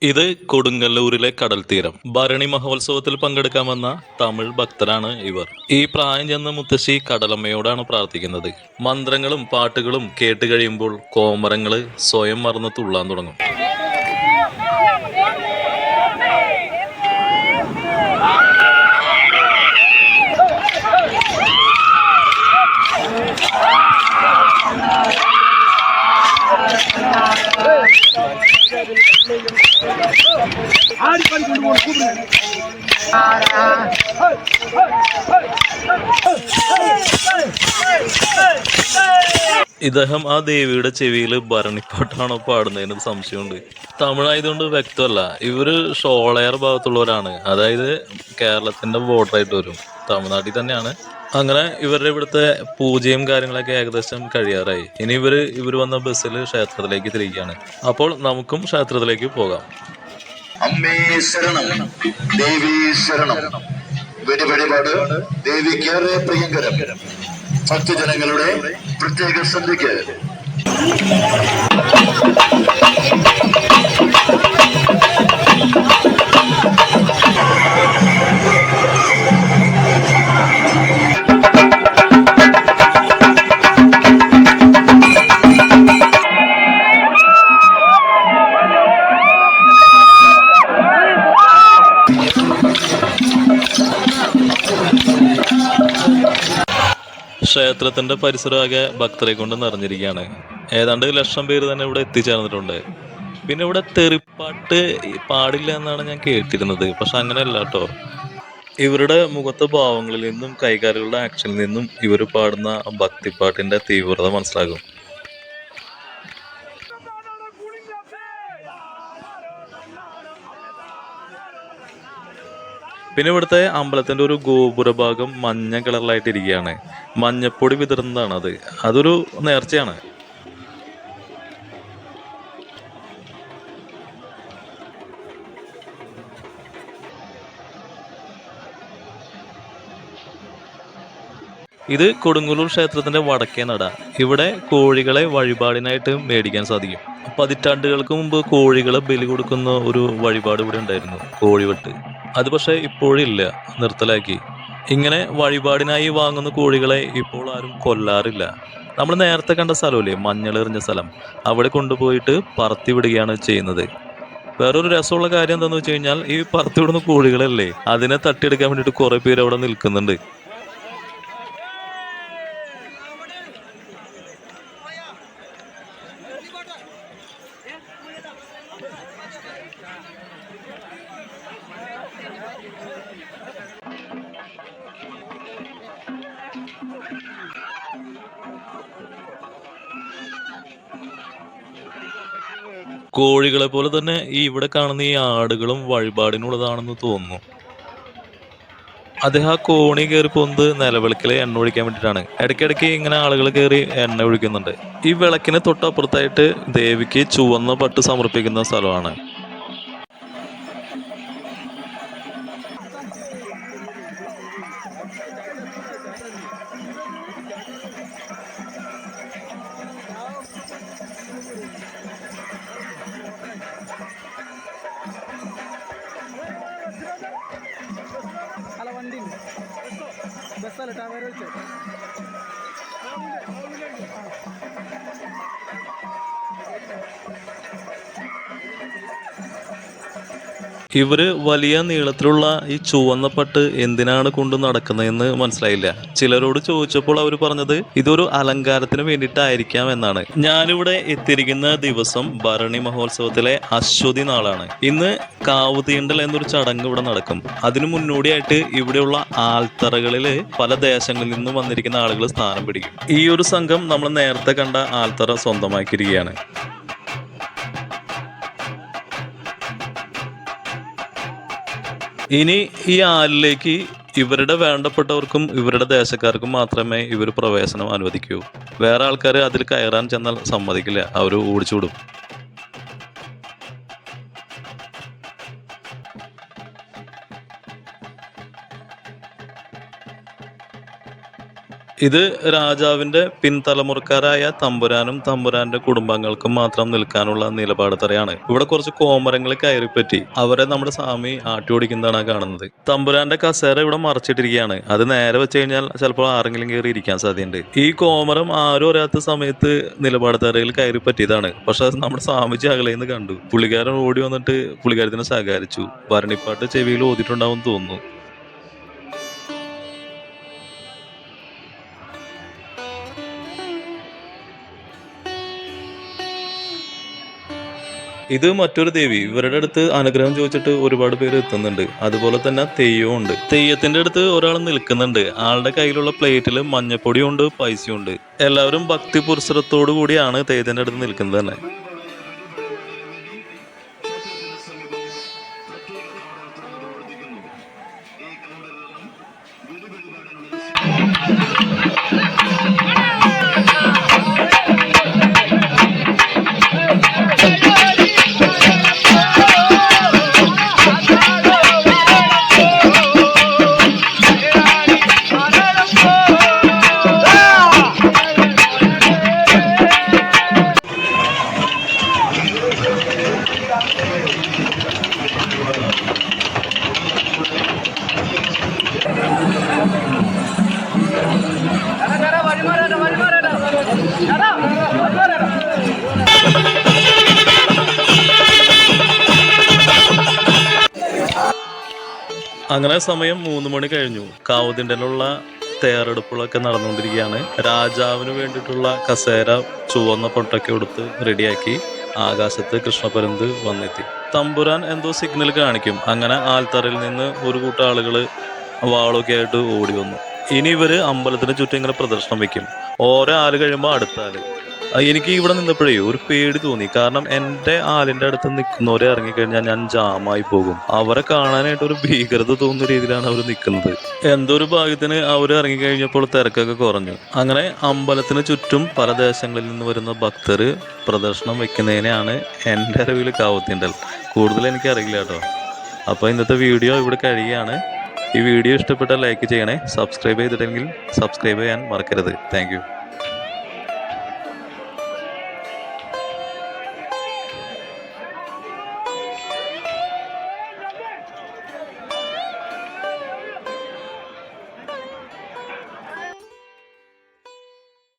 ഇത് കൊടുങ്ങല്ലൂരിലെ കടൽ തീരം. ഭരണി മഹോത്സവത്തിൽ പങ്കെടുക്കാൻ വന്ന തമിഴ് ഭക്തരാണ് ഇവർ. ഈ പ്രായം ചെന്ന മുത്തശ്ശി കടലമ്മയോടാണ് പ്രാർത്ഥിക്കുന്നത്. മന്ത്രങ്ങളും പാട്ടുകളും കേട്ട് കഴിയുമ്പോൾ കോമരങ്ങള് സ്വയം മറന്ന് തുള്ളാൻ തുടങ്ങും. ഇദ്ദേഹം ആ ദേവിയുടെ ചെവിയിൽ ഭരണിപ്പാട്ടാണോ പാടുന്നതിന് സംശയമുണ്ട്. തമിഴായതുകൊണ്ട് വ്യക്തമല്ല. ഇവര് ഷോളയാർ ഭാഗത്തുള്ളവരാണ്. അതായത് കേരളത്തിന്റെ ബോർഡറായിട്ട് വരും. തമിഴ്നാട്ടിൽ തന്നെയാണ്. അങ്ങനെ ഇവരുടെ ഇവിടുത്തെ പൂജയും കാര്യങ്ങളൊക്കെ ഏകദേശം കഴിയാറായി. ഇനി ഇവര് വന്ന ബസ്സിൽ ക്ഷേത്രത്തിലേക്ക് തിരിക്കുകയാണ്. അപ്പോൾ നമുക്കും ക്ഷേത്രത്തിലേക്ക് പോകാം. അമ്മേ ശരണം, ദേവി ശരണം. വെടിവഴിപാട് ദേവിക്കേറെ പ്രിയങ്കരം. ഭക്തജനങ്ങളുടെ പ്രത്യേക ശ്രദ്ധയ്ക്ക്. ക്ഷേത്രത്തിന്റെ പരിസരമാകെ ഭക്തരെ കൊണ്ട് നിറഞ്ഞിരിക്കുകയാണ്. ഏതാണ്ട് 1,00,000 പേര് തന്നെ ഇവിടെ എത്തിച്ചേർന്നിട്ടുണ്ട്. പിന്നെ ഇവിടെ തെറിപ്പാട്ട് പാടില്ല എന്നാണ് ഞാൻ കേട്ടിരുന്നത്. പക്ഷെ അങ്ങനെയല്ല കേട്ടോ. ഇവരുടെ മുഖത്തെ ഭാവങ്ങളിൽ നിന്നും കൈകാലുകളുടെ ആക്ഷനിൽ നിന്നും ഇവർ പാടുന്ന ഭക്തിപ്പാട്ടിന്റെ തീവ്രത മനസ്സിലാകും. പിന്നെ ഇവിടുത്തെ അമ്പലത്തിന്റെ ഒരു ഗോപുര ഭാഗം മഞ്ഞ കളറിലായിട്ട് ഇരിക്കുകയാണ്. മഞ്ഞപ്പൊടി വിതറുന്നതാണ് അത്. അതൊരു നേർച്ചയാണ്. ഇത് കൊടുങ്ങല്ലൂർ ക്ഷേത്രത്തിന്റെ വടക്കേ നട. ഇവിടെ കോഴികളെ വഴിപാടിനായിട്ട് മേടിക്കാൻ സാധിക്കും. പതിറ്റാണ്ടുകൾക്ക് മുമ്പ് കോഴികളെ ബലി കൊടുക്കുന്ന ഒരു വഴിപാട് ഇവിടെ ഉണ്ടായിരുന്നു, കോഴിവെട്ട്. അത് പക്ഷെ ഇപ്പോഴില്ല, നിർത്തലാക്കി. ഇങ്ങനെ വഴിപാടിനായി വാങ്ങുന്ന കോഴികളെ ഇപ്പോൾ ആരും കൊല്ലാറില്ല. നമ്മൾ നേരത്തെ കണ്ട സ്ഥലമില്ലേ, മഞ്ഞളെറിഞ്ഞ സ്ഥലം, അവിടെ കൊണ്ടുപോയിട്ട് പറത്തി വിടുകയാണ് ചെയ്യുന്നത്. വേറൊരു രസമുള്ള കാര്യം എന്താണെന്ന് വെച്ച് കഴിഞ്ഞാൽ, ഈ പറത്തി വിടുന്ന കോഴികളല്ലേ, അതിനെ തട്ടിയെടുക്കാൻ വേണ്ടിയിട്ട് കുറെ പേര് അവിടെ നിൽക്കുന്നുണ്ട്. കോഴികളെ പോലെ തന്നെ ഇവിടെ കാണുന്ന ഈ ആടുകളും വഴിപാടിനുള്ളതാണെന്ന് തോന്നുന്നു. അദ്ദേഹം ആ കോണി കയറി പോകുന്നത് നിലവിളക്കിലെ എണ്ണ ഒഴിക്കാൻ വേണ്ടിയിട്ടാണ്. ഇടയ്ക്കിടയ്ക്ക് ഇങ്ങനെ ആളുകൾ കയറി എണ്ണ ഒഴിക്കുന്നുണ്ട്. ഈ വിളക്കിന് തൊട്ടപ്പുറത്തായിട്ട് ദേവിക്ക് ചുവന്ന പട്ട് സമർപ്പിക്കുന്ന സ്ഥലമാണ്. అలా వండింది బస్సాలు టవర్ వచ్చాయి. ഇവര് വലിയ നീളത്തിലുള്ള ഈ ചുവന്ന പട്ട് എന്തിനാണ് കൊണ്ട് നടക്കുന്നതെന്ന് മനസ്സിലായില്ല. ചിലരോട് ചോദിച്ചപ്പോൾ അവർ പറഞ്ഞത് ഇതൊരു അലങ്കാരത്തിന് വേണ്ടിയിട്ടായിരിക്കാം എന്നാണ്. ഞാനിവിടെ എത്തിയിരിക്കുന്ന ദിവസം ഭരണി മഹോത്സവത്തിലെ അശ്വതി നാളാണ്. ഇന്ന് കാവ് തീണ്ടൽ എന്നൊരു ചടങ്ങ് ഇവിടെ നടക്കും. അതിനു മുന്നോടിയായിട്ട് ഇവിടെയുള്ള ആൽത്തറകളിൽ പല ദേശങ്ങളിൽ നിന്നും വന്നിരിക്കുന്ന ആളുകൾ സ്ഥാനം പിടിക്കും. ഈ ഒരു സംഘം നമ്മൾ നേരത്തെ കണ്ട ആൽത്തറ സ്വന്തമാക്കിയിരിക്കുകയാണ്. ഇനി ഈ ആലിലേക്ക് ഇവരുടെ വേണ്ടപ്പെട്ടവർക്കും ഇവരുടെ ദേശക്കാർക്കും മാത്രമേ ഇവർ പ്രവേശനം അനുവദിക്കൂ. വേറെ ആൾക്കാർ അതിൽ കയറാൻ ചെന്നാൽ സമ്മതിക്കില്ല, അവർ ഓടിച്ചുവിടും. ഇത് രാജാവിന്റെ പിൻതലമുറക്കാരായ തമ്പുരാനും തമ്പുരാന്റെ കുടുംബാംഗങ്ങൾക്കും മാത്രം നിൽക്കാനുള്ള നിലപാടത്തറയാണ്. ഇവിടെ കുറച്ച് കോമരങ്ങൾ കയറിപ്പറ്റി അവരെ നമ്മുടെ സ്വാമി ആട്ടി ഓടിക്കുന്നതാണ് കാണുന്നത്. തമ്പുരാന്റെ കസേര ഇവിടെ മറച്ചിട്ടിരിക്കുകയാണ്. അത് നേരെ വെച്ച് കഴിഞ്ഞാൽ ചിലപ്പോൾ ആരെങ്കിലും കയറി ഇരിക്കാൻ സാധ്യതയുണ്ട്. ഈ കോമരം ആരും അറിയാത്ത സമയത്ത് നിലപാടത്തറയിൽ കയറി പറ്റിയതാണ്. പക്ഷെ അത് നമ്മുടെ സ്വാമിജി അകലേന്ന് കണ്ടു. പുള്ളിക്കാരൻ ഓടി വന്നിട്ട് പുള്ളിക്കാരത്തിനെ സഹകരിച്ചു. ഭരണിപ്പാട്ട് ചെവിയിൽ ഓതിയിട്ടുണ്ടാവും തോന്നുന്നു. ഇത് മറ്റൊരു ദേവി. ഇവരുടെ അടുത്ത് അനുഗ്രഹം ചോദിച്ചിട്ട് ഒരുപാട് പേര് എത്തുന്നുണ്ട്. അതുപോലെ തന്നെ തെയ്യവും ഉണ്ട്. തെയ്യത്തിന്റെ അടുത്ത് ഒരാൾ നിൽക്കുന്നുണ്ട്. ആളുടെ കയ്യിലുള്ള പ്ലേറ്റിൽ മഞ്ഞപ്പൊടിയും ഉണ്ട്, പൈസയും ഉണ്ട്. എല്ലാവരും ഭക്തി പുരസ്സരത്തോടു കൂടിയാണ് തെയ്യത്തിന്റെ അടുത്ത് നിൽക്കുന്നത് തന്നെ. അങ്ങനെ സമയം 3 മണി കഴിഞ്ഞു. കാവുതിണ്ടലുള്ള തയ്യാറെടുപ്പുകളൊക്കെ നടന്നുകൊണ്ടിരിക്കുകയാണ്. രാജാവിന് വേണ്ടിയിട്ടുള്ള കസേര ചുവന്ന പൊട്ടൊക്കെ എടുത്ത് റെഡിയാക്കി. ആകാശത്ത് കൃഷ്ണപരന്ത് വന്നെത്തി. തമ്പുരാൻ എന്തോ സിഗ്നൽ കാണിക്കും. അങ്ങനെ ആൽത്തറയിൽ നിന്ന് ഒരു കൂട്ടം ആളുകൾ വാളൊക്കെ ആയിട്ട് ഓടി വന്നു. ഇനി ഇവര് അമ്പലത്തിന് ചുറ്റും ഇങ്ങനെ പ്രദർശനം വെക്കും. ഓരോ ആല് കഴിയുമ്പോൾ അടുത്ത ആല്. എനിക്ക് ഇവിടെ നിന്നപ്പോഴേ ഒരു പേടി തോന്നി. കാരണം എൻ്റെ ആലിൻ്റെ അടുത്ത് നിൽക്കുന്നവരെ ഇറങ്ങിക്കഴിഞ്ഞാൽ ഞാൻ ജാമായി പോകും. അവരെ കാണാനായിട്ട് ഒരു ഭീകരത തോന്നുന്ന രീതിയിലാണ് അവർ നിൽക്കുന്നത്. എന്തോ ഒരു ഭാഗ്യത്തിന് അവർ ഇറങ്ങിക്കഴിഞ്ഞപ്പോൾ തിരക്കൊക്കെ കുറഞ്ഞു. അങ്ങനെ അമ്പലത്തിന് ചുറ്റും പല ദേശങ്ങളിൽ നിന്ന് വരുന്ന ഭക്തർ പ്രദർശനം വെക്കുന്നതിനെയാണ് എൻ്റെ അറിവിൽ കാവുത്തിണ്ടൽ. കൂടുതൽ എനിക്കറിയില്ല കേട്ടോ. അപ്പോൾ ഇന്നത്തെ വീഡിയോ ഇവിടെ കഴിയുകയാണ്. ഈ വീഡിയോ ഇഷ്ടപ്പെട്ടാൽ ലൈക്ക് ചെയ്യണേ. സബ്സ്ക്രൈബ് ചെയ്തിട്ടെങ്കിൽ സബ്സ്ക്രൈബ് ചെയ്യാൻ മറക്കരുത്. താങ്ക്